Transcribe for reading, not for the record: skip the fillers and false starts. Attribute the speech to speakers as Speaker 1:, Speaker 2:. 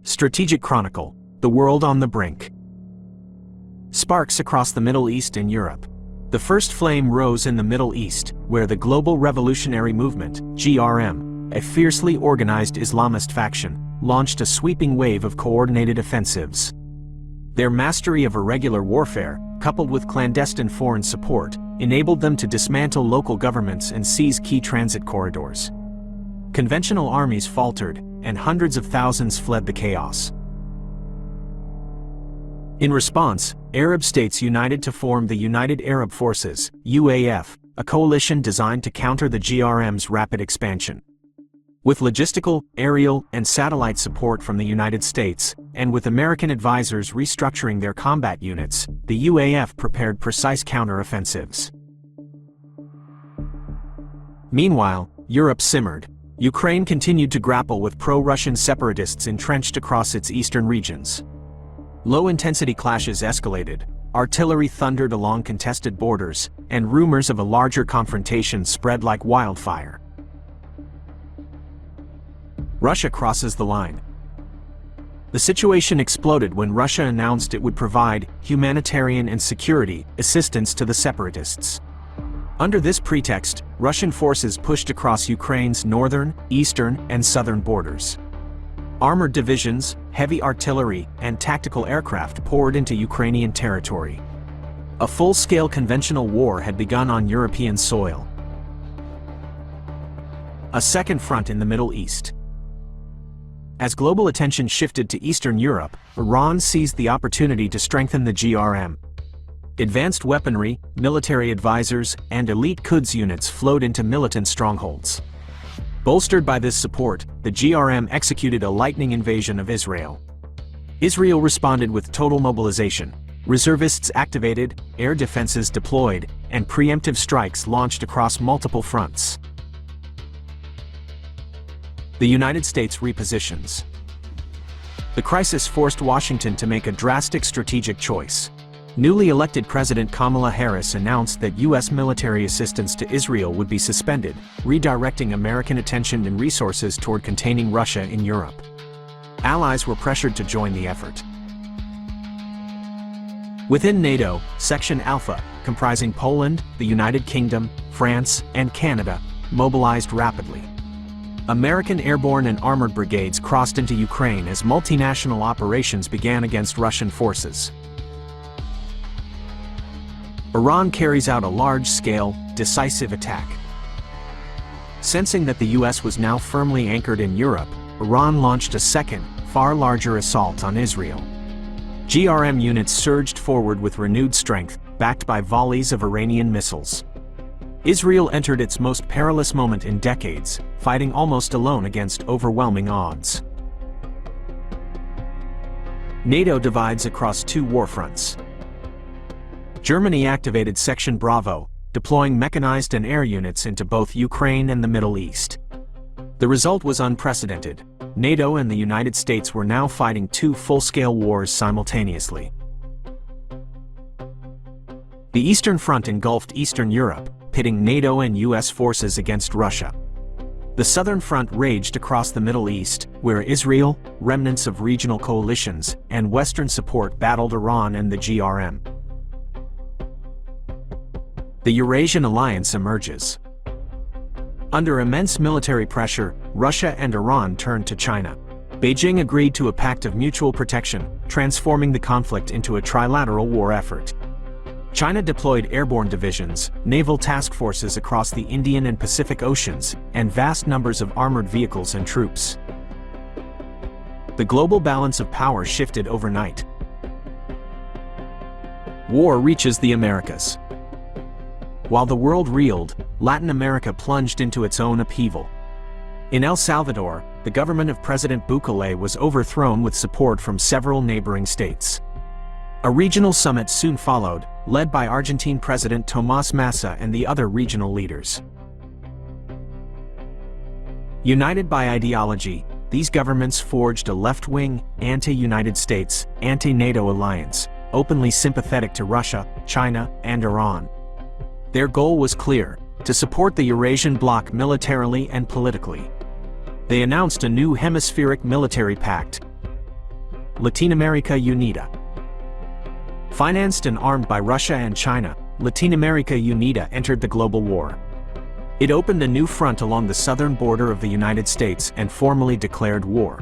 Speaker 1: Strategic Chronicle: The World on the Brink. Sparks across the Middle East and Europe. The first flame rose in the Middle East, where the Global Revolutionary Movement, GRM, a fiercely organized Islamist faction, launched a sweeping wave of coordinated offensives. Their mastery of irregular warfare, coupled with clandestine foreign support, enabled them to dismantle local governments and seize key transit corridors. Conventional armies faltered, and hundreds of thousands fled the chaos. In response, Arab states united to form the United Arab Forces, UAF, a coalition designed to counter the GRM's rapid expansion. With logistical, aerial, and satellite support from the United States, and with American advisors restructuring their combat units, the UAF prepared precise counter-offensives. Meanwhile, Europe simmered. Ukraine continued to grapple with pro-Russian separatists entrenched across its eastern regions. Low-intensity clashes escalated, artillery thundered along contested borders, and rumors of a larger confrontation spread like wildfire. Russia crosses the line. The situation exploded when Russia announced it would provide humanitarian and security assistance to the separatists. Under this pretext, Russian forces pushed across Ukraine's northern, eastern, and southern borders. Armored divisions, heavy artillery, and tactical aircraft poured into Ukrainian territory. A full-scale conventional war had begun on European soil. A second front in the Middle East. As global attention shifted to Eastern Europe, Iran seized the opportunity to strengthen the GRM. Advanced weaponry, military advisors, and elite Quds units flowed into militant strongholds. Bolstered by this support, the GRM executed a lightning invasion of Israel. Israel responded with total mobilization. Reservists activated, air defenses deployed, and preemptive strikes launched across multiple fronts. The United States repositions. The crisis forced Washington to make a drastic strategic choice. Newly elected President Kamala Harris announced that U.S. military assistance to Israel would be suspended, redirecting American attention and resources toward containing Russia in Europe. Allies were pressured to join the effort. Within NATO, Section Alpha, comprising Poland, the United Kingdom, France, and Canada, mobilized rapidly. American airborne and armored brigades crossed into Ukraine as multinational operations began against Russian forces. Iran carries out a large-scale, decisive attack. Sensing that the U.S. was now firmly anchored in Europe, Iran launched a second, far larger assault on Israel. GRM units surged forward with renewed strength, backed by volleys of Iranian missiles. Israel entered its most perilous moment in decades, fighting almost alone against overwhelming odds. NATO divides across two war fronts. Germany activated Section Bravo, deploying mechanized and air units into both Ukraine and the Middle East. The result was unprecedented. NATO and the United States were now fighting two full-scale wars simultaneously. The Eastern Front engulfed Eastern Europe, pitting NATO and U.S. forces against Russia. The Southern Front raged across the Middle East, where Israel, remnants of regional coalitions, and Western support battled Iran and the GRM. The Eurasian alliance emerges. Under immense military pressure, Russia and Iran turned to China. Beijing agreed to a pact of mutual protection, transforming the conflict into a trilateral war effort. China deployed airborne divisions, naval task forces across the Indian and Pacific Oceans, and vast numbers of armored vehicles and troops. The global balance of power shifted overnight. War reaches the Americas. While the world reeled, Latin America plunged into its own upheaval. In El Salvador, the government of President Bukele was overthrown with support from several neighboring states. A regional summit soon followed, led by Argentine President Tomás Massa and the other regional leaders. United by ideology, these governments forged a left-wing, anti-United States, anti-NATO alliance, openly sympathetic to Russia, China, and Iran. Their goal was clear: to support the Eurasian bloc militarily and politically. They announced a new hemispheric military pact. Latinoamérica Unida. Financed and armed by Russia and China, Latinoamérica Unida entered the global war. It opened a new front along the southern border of the United States and formally declared war.